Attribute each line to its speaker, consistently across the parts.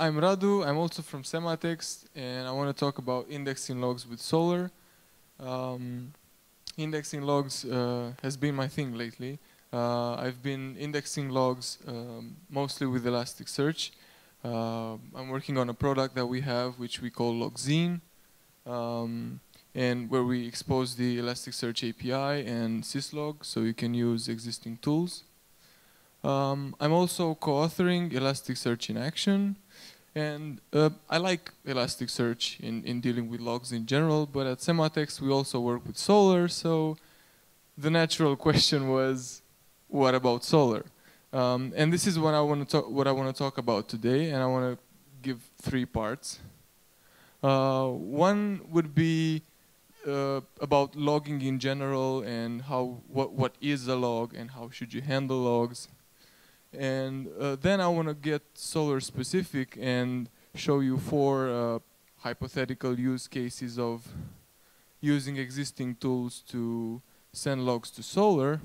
Speaker 1: I'm Radu. I'm also from Sematext, and I want to talk about indexing logs with Solr. Indexing logs has been my thing lately. I've been indexing logs mostly with Elasticsearch. I'm working on a product that we have, which we call Logzine, and where we expose the Elasticsearch API and syslog, so you can use existing tools. I'm also co-authoring Elasticsearch in Action, and I like Elasticsearch in dealing with logs in general, but at Sematext we also work with Solr, so the natural question was, what about Solr? And this is what I want to talk about today, and I want to give 3 parts. One would be about logging in general and what is a log and how should you handle logs. And then I want to get Solr specific and show you 4 hypothetical use cases of using existing tools to send logs to Solr.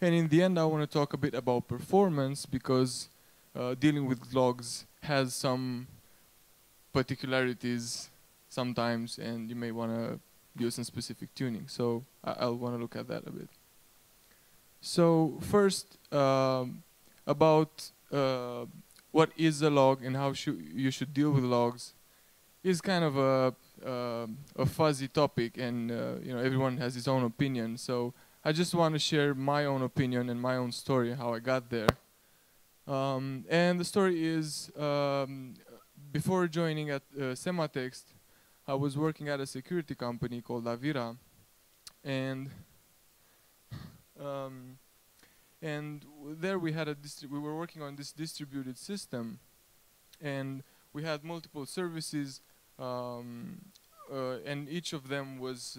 Speaker 1: And in the end, I want to talk a bit about performance, because dealing with logs has some particularities sometimes, and you may want to use some specific tuning. So I'll want to look at that a bit. So first, about what is a log and how you should deal with logs is kind of a fuzzy topic, and everyone has his own opinion. So I just want to share my own opinion and my own story, how I got there. And the story is, before joining at Sematext, I was working at a security company called Avira, and there we had we were working on this distributed system, and we had multiple services, and each of them was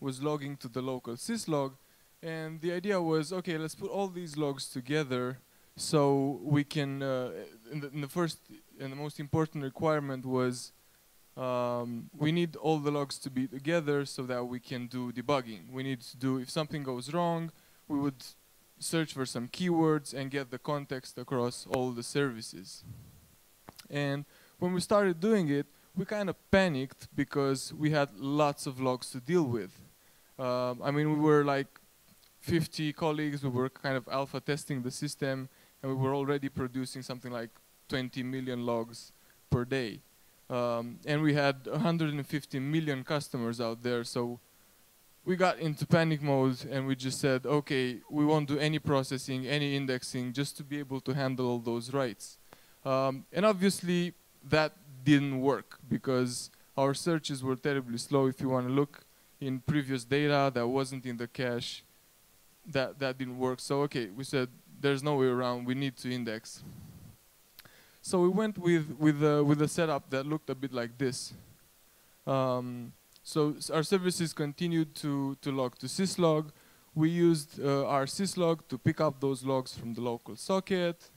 Speaker 1: logging to the local syslog. And the idea was, okay, let's put all these logs together so we can. And the most important requirement was we need all the logs to be together so that we can do debugging. We need to do, if something goes wrong, we would search for some keywords and get the context across all the services. And when we started doing it, we kind of panicked because we had lots of logs to deal with. I mean, we were like 50 colleagues. We were kind of alpha testing the system, and we were already producing something like 20 million logs per day. And we had 150 million customers out there, so we got into panic mode, and we just said, okay, we won't do any processing, any indexing, just to be able to handle all those writes. And obviously, that didn't work, because our searches were terribly slow. If you want to look in previous data that wasn't in the cache, that didn't work. So okay, we said, there's no way around, we need to index. So we went with a setup that looked a bit like this. So our services continued to log to syslog. We used our syslog to pick up those logs from the local socket,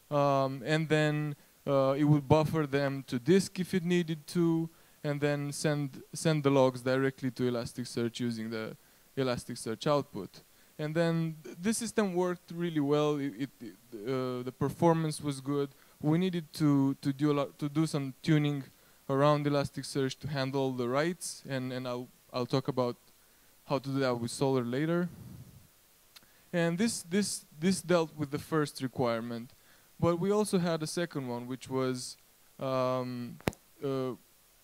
Speaker 1: and then it would buffer them to disk if it needed to, and then send the logs directly to Elasticsearch using the Elasticsearch output. And then this system worked really well. The performance was good. We needed to do some tuning around Elasticsearch to handle the writes, and I'll talk about how to do that with Solr later. And this dealt with the first requirement, but we also had a second one, which was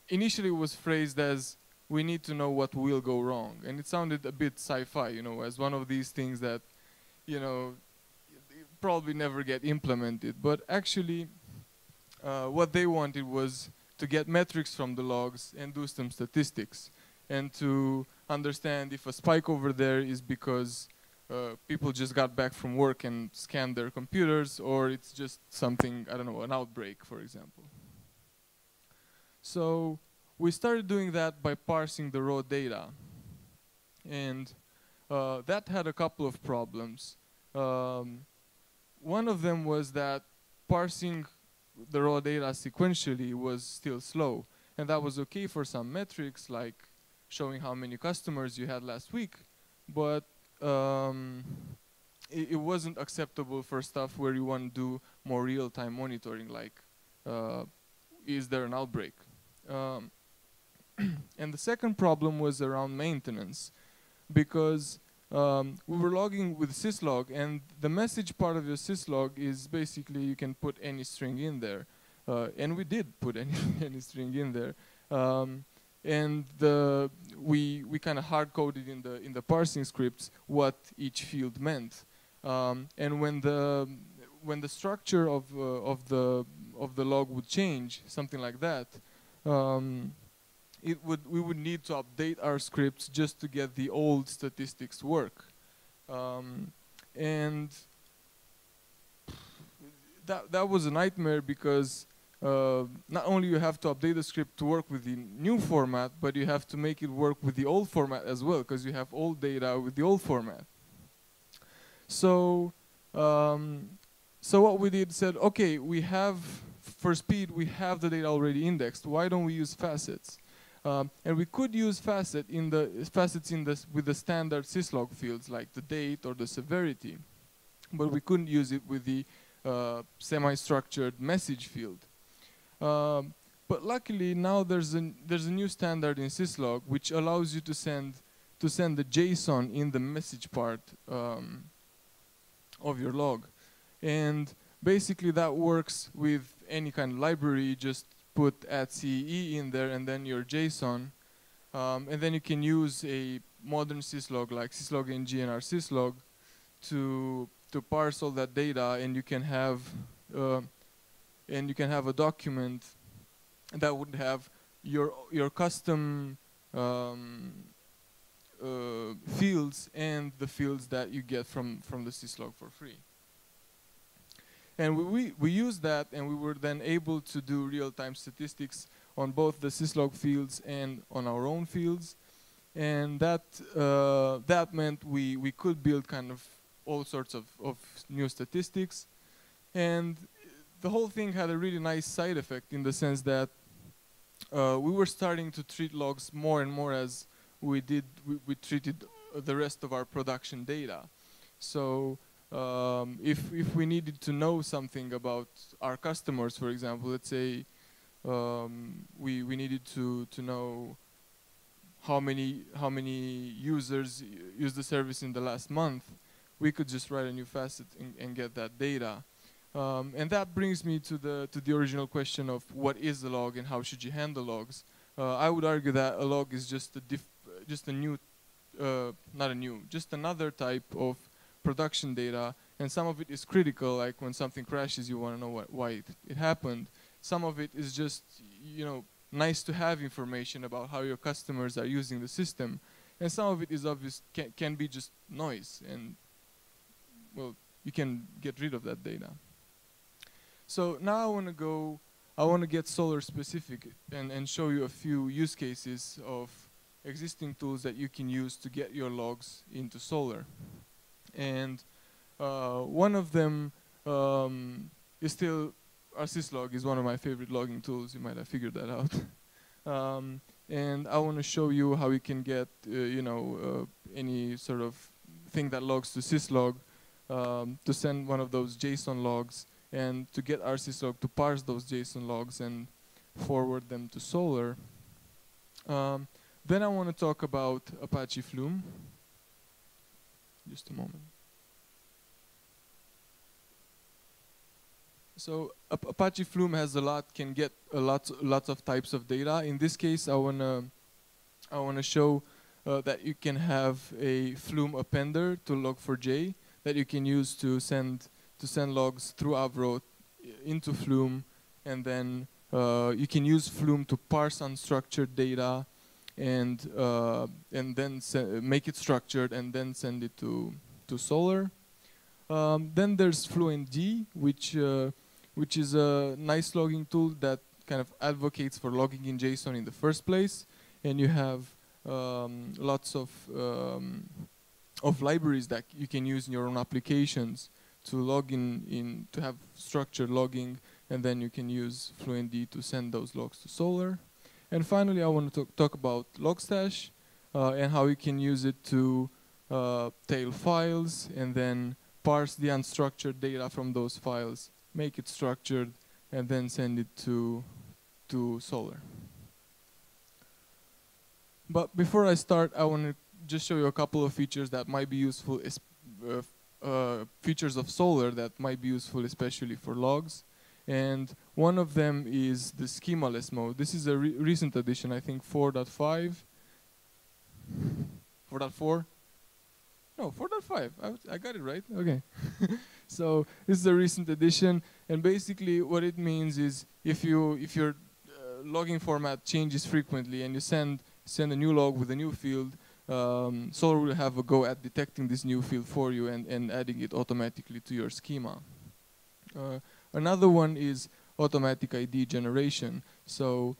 Speaker 1: initially it was phrased as, we need to know what will go wrong, and it sounded a bit sci-fi, as one of these things that probably never get implemented. But actually what they wanted was to get metrics from the logs and do some statistics, and to understand if a spike over there is because people just got back from work and scanned their computers, or it's just something, I don't know, an outbreak, for example. So we started doing that by parsing the raw data, and that had a couple of problems. One of them was that parsing the raw data sequentially was still slow, and that was okay for some metrics, like showing how many customers you had last week, but it wasn't acceptable for stuff where you want to do more real-time monitoring, like is there an outbreak? And the second problem was around maintenance, because we were logging with syslog, and the message part of your syslog is basically you can put any string in there, and we did put any string in there, and we kind of hard coded in the parsing scripts what each field meant, and when the structure of the log would change, something like that. We would need to update our scripts just to get the old statistics work, and that was a nightmare, because not only you have to update the script to work with the new format, but you have to make it work with the old format as well, because you have old data with the old format. So what we did, said, okay, we have, for speed, we have the data already indexed. Why don't we use facets? And we could use facets with the standard syslog fields, like the date or the severity, but we couldn't use it with the semi-structured message field. But luckily now there's a new standard in syslog which allows you to send the JSON in the message part of your log, and basically that works with any kind of library. Just put @CE in there and then your JSON, and then you can use a modern syslog like syslog-ng and rsyslog to parse all that data, and you can have a document that would have your custom fields and the fields that you get from the syslog for free. And we used that, and we were then able to do real-time statistics on both the syslog fields and on our own fields, and that meant we could build kind of all sorts of new statistics. And the whole thing had a really nice side effect, in the sense that we were starting to treat logs more and more as we treated the rest of our production data. So if we needed to know something about our customers, for example, let's say we needed to know how many users used the service in the last month, we could just write a new facet and get that data. And that brings me to the original question of what is a log and how should you handle logs. I would argue that a log is just another type of production data, and some of it is critical, like when something crashes, you want to know why it happened. Some of it is just, nice to have information about how your customers are using the system, and some of it is obvious, can be just noise, and well, you can get rid of that data. So now I want to get Solr specific and show you a few use cases of existing tools that you can use to get your logs into Solr. And one of them is still, rsyslog is one of my favorite logging tools. You might have figured that out. And I want to show you how we can get any sort of thing that logs to syslog to send one of those JSON logs, and to get rsyslog to parse those JSON logs and forward them to Solr. Then I want to talk about Apache Flume. Just a moment. So Apache Flume has can get lots of types of data. In this case, I wanna show that you can have a Flume appender to log4j that you can use to send logs through Avro into Flume, and then you can use Flume to parse unstructured data and then make it structured and then send it to Solr. Then there's fluentd, which is a nice logging tool that kind of advocates for logging in JSON in the first place, and you have lots of libraries that you can use in your own applications to log to have structured logging, and then you can use fluentd to send those logs to Solr. And finally, I want to talk about LogStash and how you can use it to tail files and then parse the unstructured data from those files, make it structured, and then send it to Solr. But before I start, I want to just show you a couple of features that might be useful, features of Solr that might be useful especially for logs. And one of them is the schemaless mode. This is a recent addition, I think 4.5. 4.4? No, 4.5. I got it right. Okay. So this is a recent addition, and basically what it means is if your logging format changes frequently and you send a new log with a new field, Solr will have a go at detecting this new field for you and adding it automatically to your schema. Another one is automatic ID generation. So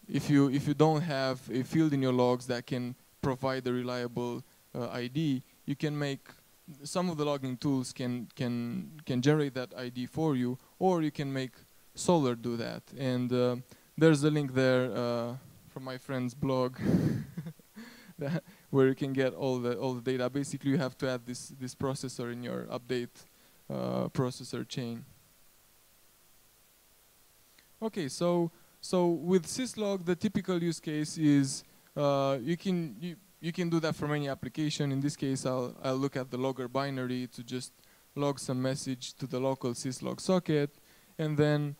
Speaker 1: if you don't have a field in your logs that can provide a reliable ID, you can make some of the logging tools can generate that ID for you, or you can make Solr do that. And there's a link there from my friend's blog where you can get all the data. Basically, you have to add this processor in your update processor chain. Okay, so with syslog, the typical use case is you can do that from any application. In this case, I'll look at the logger binary to just log some message to the local syslog socket, and then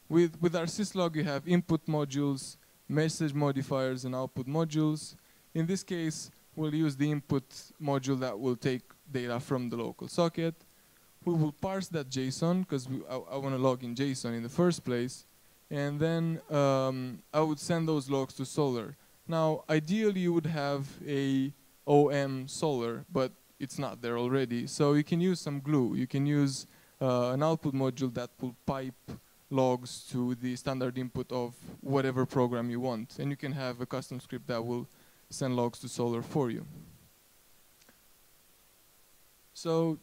Speaker 1: with our syslog, you have input modules, message modifiers, and output modules. In this case, we'll use the input module that will take data from the local socket. We will parse that JSON because I want to log in JSON in the first place, and then I would send those logs to Solr. Now, ideally, you would have a OM Solr, but it's not there already. So you can use some glue. You can use an output module that will pipe logs to the standard input of whatever program you want. And you can have a custom script that will send logs to Solr for you. So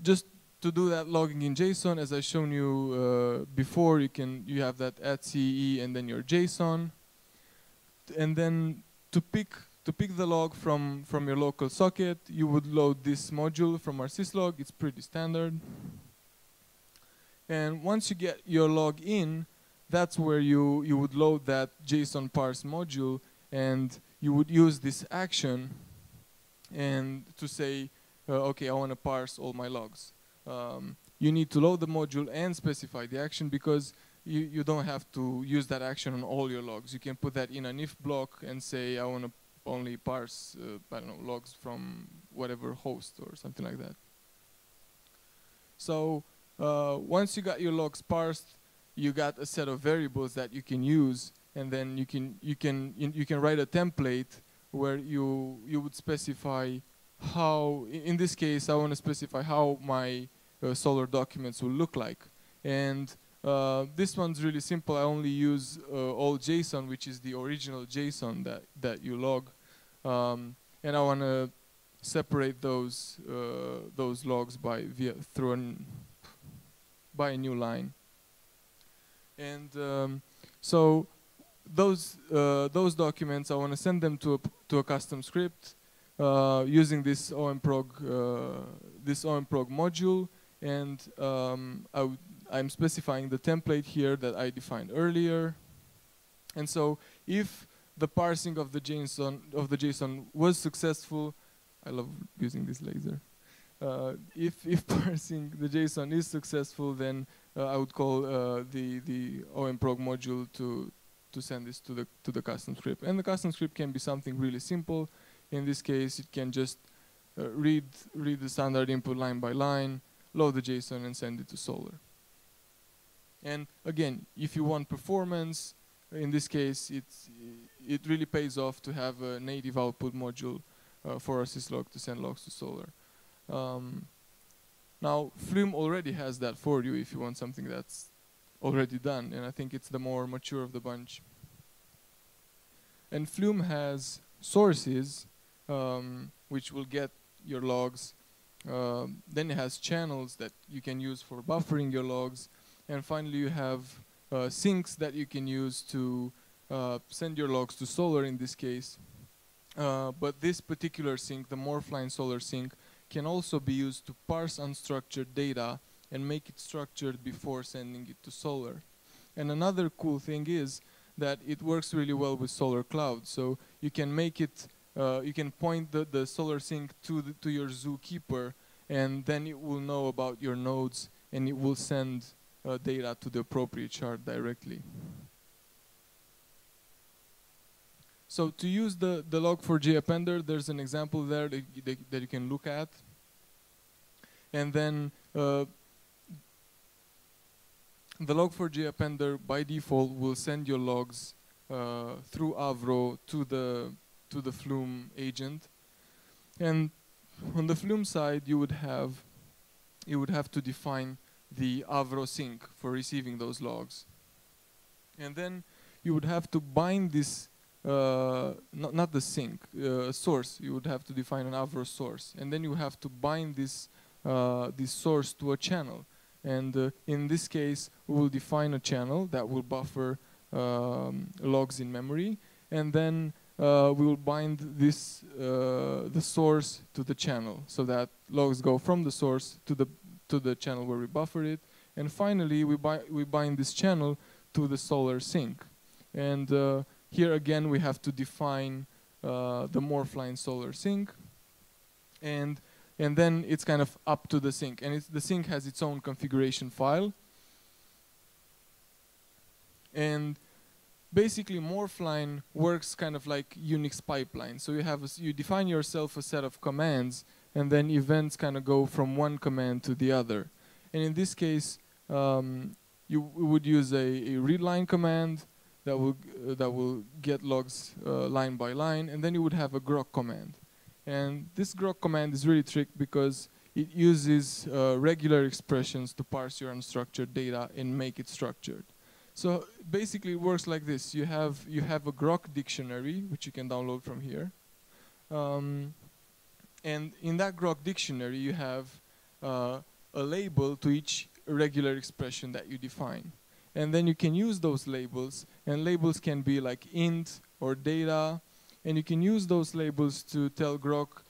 Speaker 1: just to do that logging in JSON, as I've shown you before, you have that @CE and then your JSON. And then to pick the log from your local socket, you would load this module from our syslog. It's pretty standard. And once you get your log in, that's where you would load that JSON parse module, and you would use this action and to say, okay, I want to parse all my logs. You need to load the module and specify the action, because you don't have to use that action on all your logs. You can put that in an if block and say, I want to only parse, I don't know, logs from whatever host or something like that. So once you got your logs parsed, you got a set of variables that you can use, and then you can write a template where you would specify how, in this case, I want to specify how my Solr documents will look like. And this one's really simple. I only use all JSON, which is the original JSON that you log, and I want to separate those logs by a new line. And so those documents, I want to send them to a custom script using this omprog module, and I'm specifying the template here that I defined earlier. And so if the parsing of the JSON was successful, I love using this laser. If parsing the JSON is successful, then I would call the omprog module to send this to the custom script. And the custom script can be something really simple. In this case, it can just read the standard input line by line, load the JSON, and send it to Solr. And again, if you want performance, in this case, it really pays off to have a native output module for our syslog to send logs to Solr. Now, Flume already has that for you if you want something that's already done, and I think it's the more mature of the bunch. And Flume has sources, which will get your logs. Then it has channels that you can use for buffering your logs. And finally, you have sinks that you can use to send your logs to Solr in this case. But this particular sink, the Morphline Solr sink, can also be used to parse unstructured data and make it structured before sending it to Solr. And another cool thing is that it works really well with SolrCloud. So you can make it, you can point the Solr sync to your Zookeeper, and then it will know about your nodes, and it will send data to the appropriate shard directly. So to use the log4j appender, there's an example there that you can look at. And then the log4j appender by default will send your logs through Avro to the Flume agent. And on the Flume side, you would have to define the Avro sync for receiving those logs. And then you would have to bind this, not the sync, source. You would have to define an Avro source. And then you have to bind this source to a channel. And in this case, we will define a channel that will buffer logs in memory. And then we will bind this, the source to the channel, so that logs go from the source to the channel where we buffer it. And finally, we bind this channel to the Solr sync. And here again, we have to define the morphline Solr sync. And then it's kind of up to the sync. And the sync has its own configuration file. And basically, morphline works kind of like Unix pipeline. So you define yourself a set of commands, and then events kind of go from one command to the other. And in this case, you would use a readline command that will get logs line by line, and then you would have a grok command. And this grok command is really tricky because it uses regular expressions to parse your unstructured data and make it structured. So basically, it works like this: you have a grok dictionary, which you can download from here, and in that grok dictionary, you have a label to each regular expression that you define. And then you can use those labels, and labels can be like int or data, and you can use those labels to tell grok,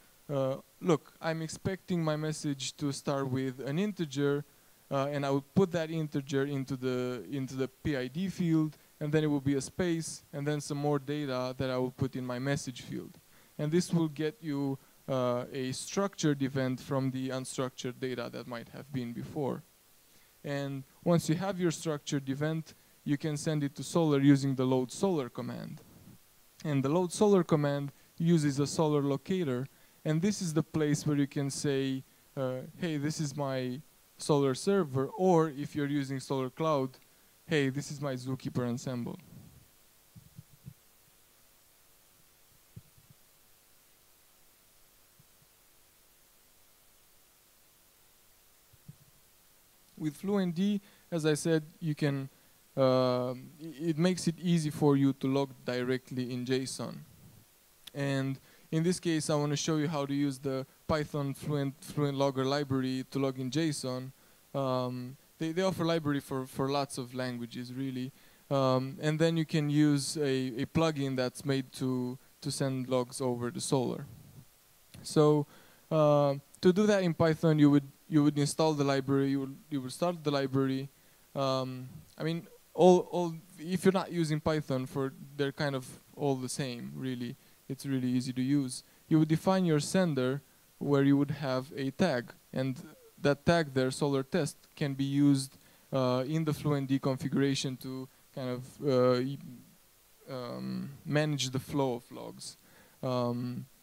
Speaker 1: look, I'm expecting my message to start with an integer, and I will put that integer into the PID field, and then it will be a space, and then some more data that I will put in my message field. And this will get you a structured event from the unstructured data that might have been before. And once you have your structured event, you can send it to Solr using the load Solr command. And the load Solr command uses a Solr locator, and this is the place where you can say, hey, this is my Solr server, or if you're using SolrCloud, hey, this is my Zookeeper ensemble. With FluentD, as I said, you can, it makes it easy for you to log directly in JSON. And in this case, I want to show you how to use the Python Fluent Logger library to log in JSON. They offer library for lots of languages, really. And then you can use a plugin that's made to send logs over to Solr. So to do that in Python, you would install the library. You would start the library. I mean, if you're not using Python, they're kind of all the same, really. It's really easy to use. You would define your sender, where you would have a tag, and that tag there, Solr test, can be used in the FluentD configuration to kind of manage the flow of logs.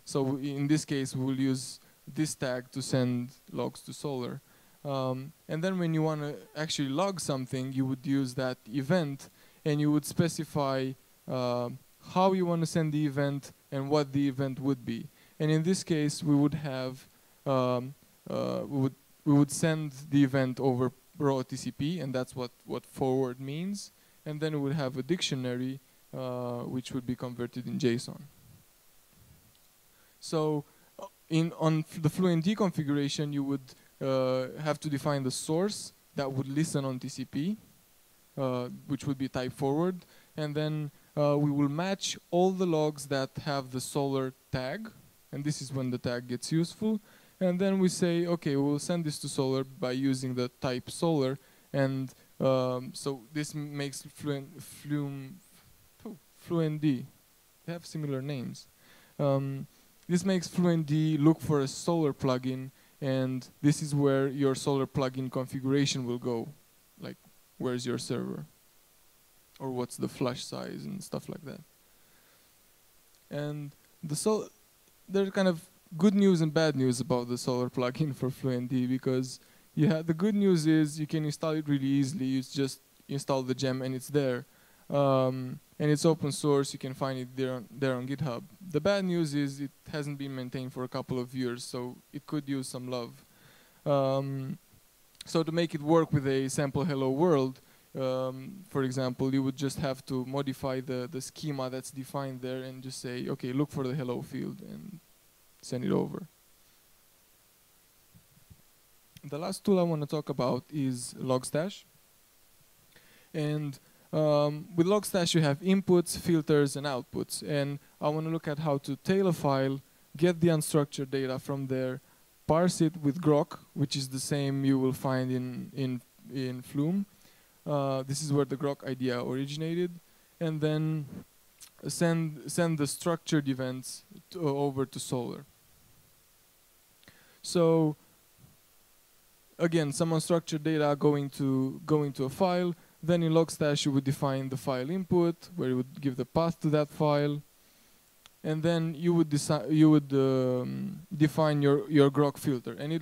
Speaker 1: So in this case, we'll use this tag to send logs to Solr. And then when you want to actually log something, you would use that event, and you would specify how you want to send the event and what the event would be. And in this case, we would have we would send the event over raw TCP, and that's what forward means. And then we would have a dictionary which would be converted in JSON. So on the FluentD configuration, you would have to define the source that would listen on TCP, which would be type forward, and then we will match all the logs that have the Solr tag, and this is when the tag gets useful. And then we say, okay, we'll send this to Solr by using the type Solr. And so this makes Flume Fluentd. They have similar names. This makes Fluentd look for a Solr plugin, and this is where your Solr plugin configuration will go. Like, where's your server? Or what's the flash size and stuff like that. And there's kind of good news and bad news about the Solr plugin for Fluentd, because the good news is you can install it really easily. You just install the gem and it's there. And it's open source, you can find it there on GitHub. The bad news is it hasn't been maintained for a couple of years, so it could use some love. So to make it work with a sample hello world, for example, you would just have to modify the schema that's defined there and just say, okay, look for the hello field and send it over. The last tool I want to talk about is LogStash. And with LogStash you have inputs, filters, and outputs. And I want to look at how to tail a file, get the unstructured data from there, parse it with grok, which is the same you will find in Flume. This is where the grok idea originated. And then send the structured events over to Solr. So again, some unstructured data going to a file. Then in LogStash you would define the file input, where you would give the path to that file, and then you would define your grok filter, and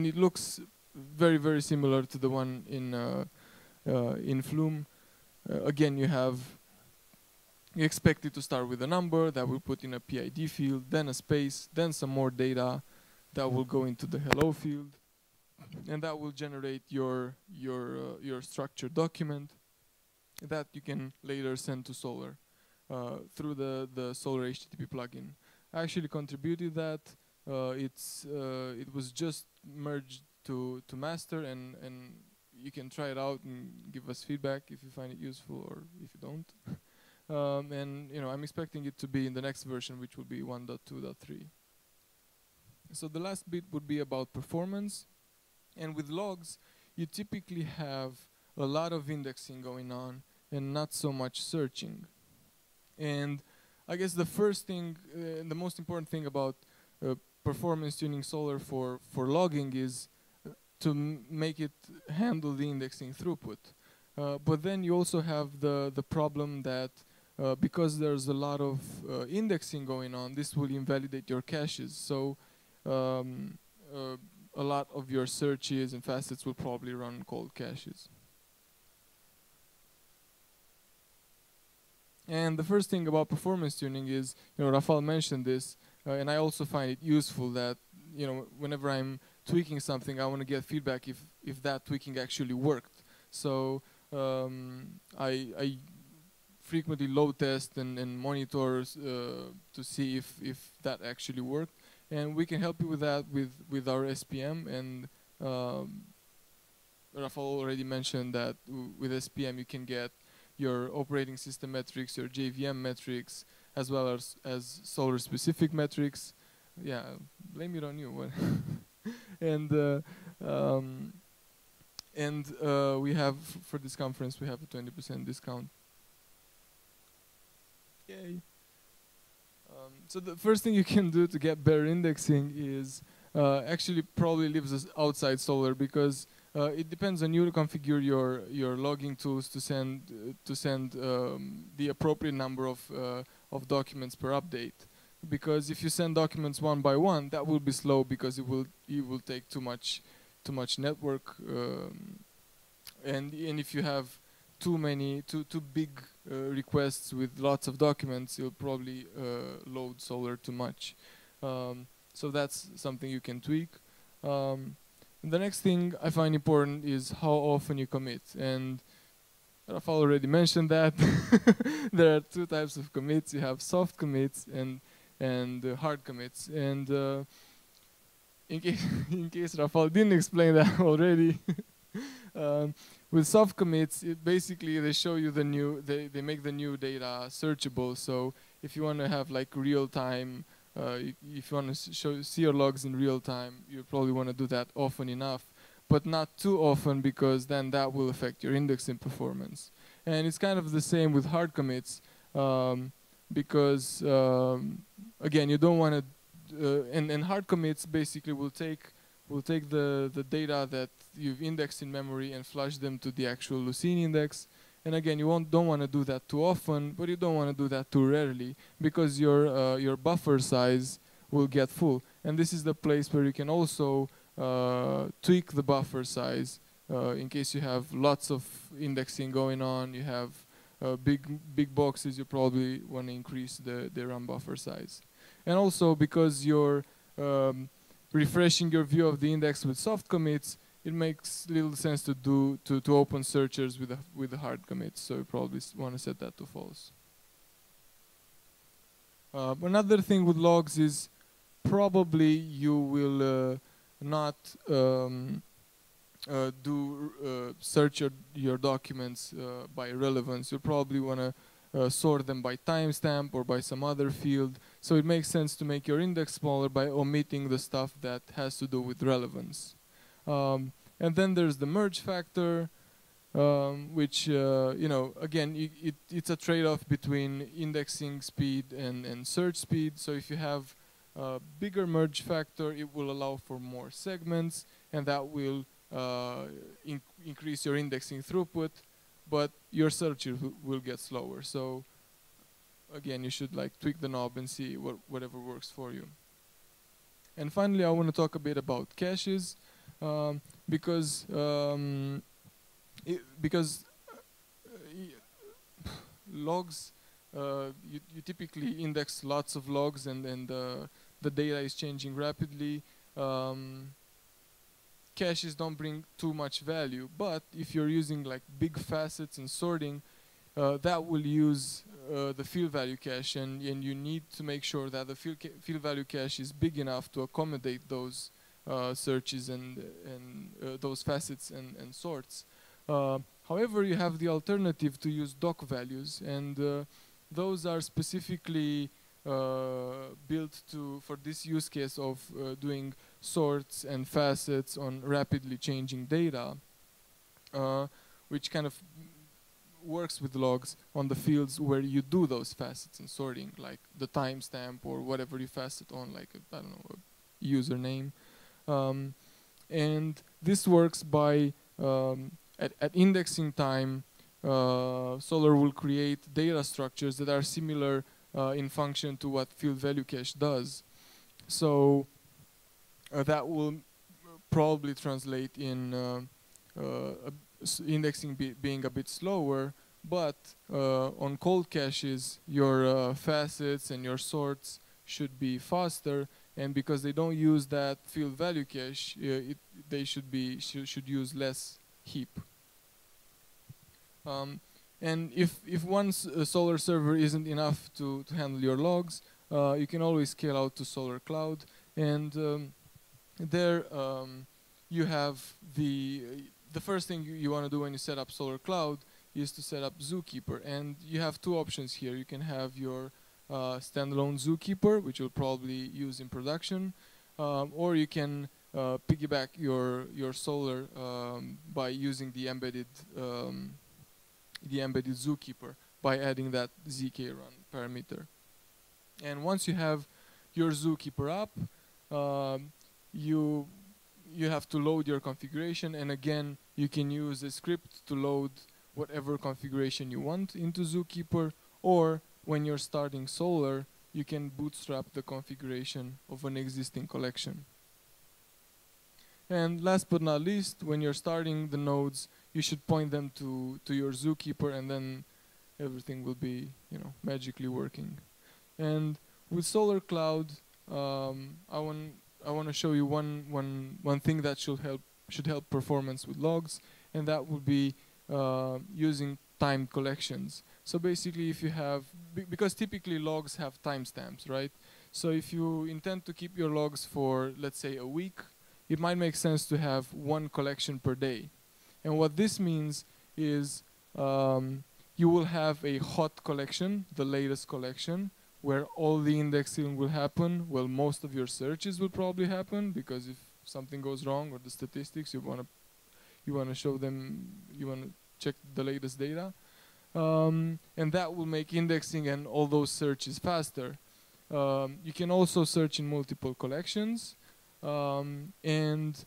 Speaker 1: it looks very, very similar to the one in Flume. Again, you expect it to start with a number that will put in a PID field, then a space, then some more data that will go into the hello field. And that will generate your structured document that you can later send to Solr through the Solr HTTP plugin. I actually contributed that. It was just merged to master, and you can try it out and give us feedback if you find it useful or if you don't. And I'm expecting it to be in the next version, which will be 1.2.3. So the last bit would be about performance. And with logs, you typically have a lot of indexing going on and not so much searching. And I guess the first thing, the most important thing about performance tuning Solr for logging is to make it handle the indexing throughput. But then you also have the problem that because there's a lot of indexing going on, this will invalidate your caches. So a lot of your searches and facets will probably run cold caches. And the first thing about performance tuning is, Rafal mentioned this, and I also find it useful that, whenever I'm tweaking something, I want to get feedback if that tweaking actually worked. So I frequently load test and monitor to see if that actually worked. And we can help you with that with our SPM. And Rafal already mentioned that with SPM you can get your operating system metrics, your JVM metrics, as well as Solr specific metrics. Yeah, blame it on you. And we have, for this conference, we have a 20% discount. Yay. So the first thing you can do to get better indexing is actually probably leaves us outside Solr, because it depends on you to configure your logging tools to send the appropriate number of documents per update. Because if you send documents one by one, that will be slow, because it will take too much network, and if you have too big requests with lots of documents, you'll probably load Solr too much. So that's something you can tweak. The next thing I find important is how often you commit. And Rafal already mentioned that. There are two types of commits. You have soft commits and hard commits. And in case Rafal didn't explain that already, with soft commits, basically they show you they make the new data searchable. So if you want to have like real-time if you want to see your logs in real time, you probably want to do that often enough, but not too often, because then that will affect your indexing performance. And it's kind of the same with hard commits, because again, you don't want to, and hard commits basically will take the data that you've indexed in memory and flush them to the actual Lucene index. And again, you don't want to do that too often, but you don't want to do that too rarely, because your buffer size will get full. And this is the place where you can also tweak the buffer size in case you have lots of indexing going on. You have big boxes, you probably want to increase the RAM buffer size. And also, because you're refreshing your view of the index with soft commits, it makes little sense to open searchers with the hard commits. So you probably want to set that to false. Another thing with logs is probably you will not search your documents by relevance. You probably want to sort them by timestamp or by some other field. So it makes sense to make your index smaller by omitting the stuff that has to do with relevance. And then there's the merge factor, which, you know, again, it's a trade-off between indexing speed and search speed. So if you have a bigger merge factor, it will allow for more segments, and that will increase your indexing throughput, but your search will get slower. So again, you should like tweak the knob and see whatever works for you. And finally, I want to talk a bit about caches, because logs, you typically index lots of logs, and the data is changing rapidly. Caches don't bring too much value, but if you're using like big facets and sorting, that will use the field value cache, and you need to make sure that the field value cache is big enough to accommodate those searches and those facets and sorts. However, you have the alternative to use doc values, and those are specifically built for this use case of doing sorts and facets on rapidly changing data, which kind of works with logs on the fields where you do those facets and sorting, like the timestamp or whatever you facet on, like I don't know, a username. And this works by at indexing time, Solr will create data structures that are similar in function to what field value cache does. So that will probably translate in indexing being a bit slower, but on cold caches, your facets and your sorts should be faster, and because they don't use that field value cache, they should use less heap. And if one Solr server isn't enough to handle your logs, you can always scale out to SolrCloud, and there you have the first thing you want to do when you set up SolrCloud is to set up Zookeeper, and you have two options here. You can have your standalone Zookeeper, which you'll probably use in production, or you can piggyback your Solr by using the embedded Zookeeper by adding that zkrun parameter. And once you have your Zookeeper up, you have to load your configuration, and again you can use a script to load whatever configuration you want into Zookeeper, or when you're starting Solr, you can bootstrap the configuration of an existing collection. And last but not least, when you're starting the nodes, you should point them to your Zookeeper, and then everything will be, you know, magically working. And with SolrCloud, I want to show you one thing that should help performance with logs, and that would be using timed collections. So basically, if you have, because typically logs have timestamps, right? So if you intend to keep your logs for, let's say, a week, it might make sense to have one collection per day. And what this means is you will have a hot collection, the latest collection, where all the indexing will happen. Well, most of your searches will probably happen, because if something goes wrong or the statistics, you want to show them, you want to check the latest data. And that will make indexing and all those searches faster. You can also search in multiple collections, and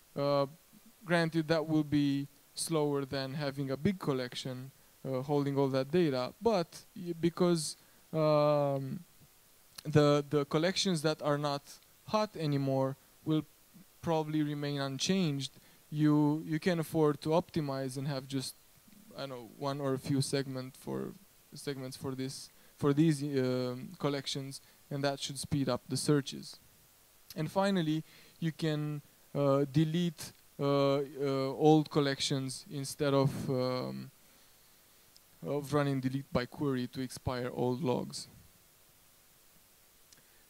Speaker 1: granted that will be slower than having a big collection holding all that data, but because the collections that are not hot anymore will probably remain unchanged, you can afford to optimize and have just, I don't know, one or a few segments for these collections, and that should speed up the searches. And finally, you can delete old collections instead of running delete by query to expire old logs.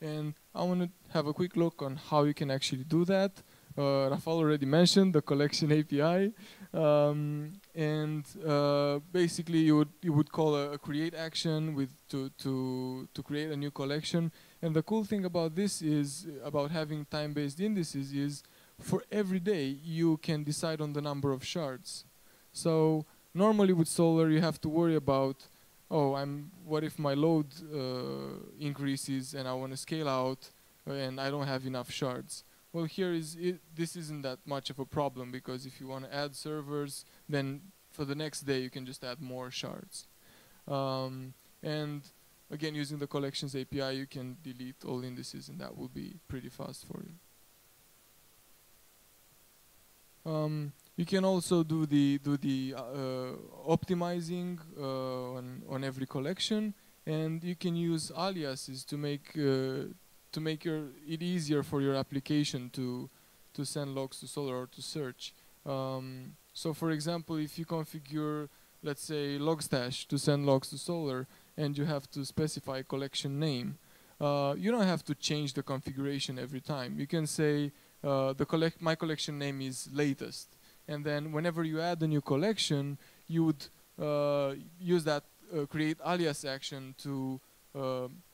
Speaker 1: And I want to have a quick look on how you can actually do that. Rafal already mentioned the collection API, and basically you would call a create action to create a new collection. And the cool thing about this is, about having time-based indices, is for every day you can decide on the number of shards. So normally with Solr you have to worry about, oh, what if my load increases and I want to scale out and I don't have enough shards? Well, this isn't that much of a problem, because if you want to add servers, then for the next day you can just add more shards. And again, using the collections API, you can delete all indices, and that will be pretty fast for you. You can also do the optimizing on every collection, and you can use aliases to make it easier for your application to send logs to Solr or to search. So for example, if you configure, let's say, LogStash to send logs to Solr, and you have to specify collection name, you don't have to change the configuration every time. You can say my collection name is latest, and then whenever you add a new collection, you would use that create alias action to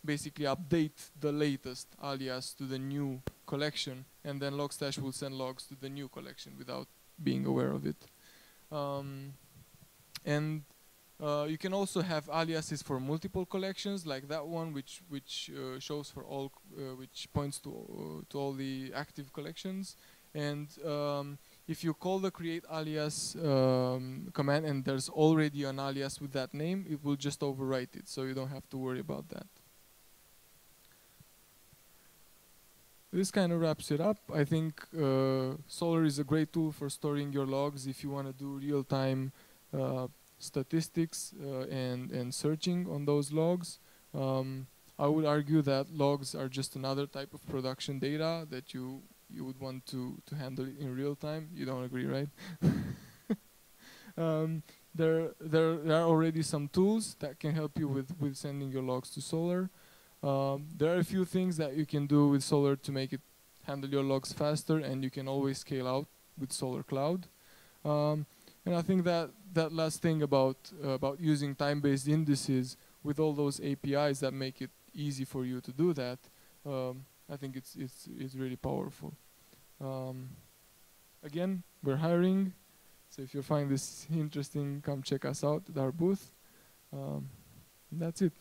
Speaker 1: basically update the latest alias to the new collection, and then LogStash will send logs to the new collection without being aware of it. And you can also have aliases for multiple collections, like that one, which shows for all, which points to all the active collections. And if you call the create alias command and there's already an alias with that name, it will just overwrite it, so you don't have to worry about that. This kind of wraps it up. I think Solr is a great tool for storing your logs if you want to do real-time statistics and searching on those logs. I would argue that logs are just another type of production data that you would want to handle in real time. You don't agree, right? There are already some tools that can help you with sending your logs to Solr. There are a few things that you can do with Solr to make it handle your logs faster, and you can always scale out with SolrCloud. And I think that last thing about using time-based indices with all those APIs that make it easy for you to do that, I think it's really powerful. Again, we're hiring, so if you find this interesting, come check us out at our booth. That's it.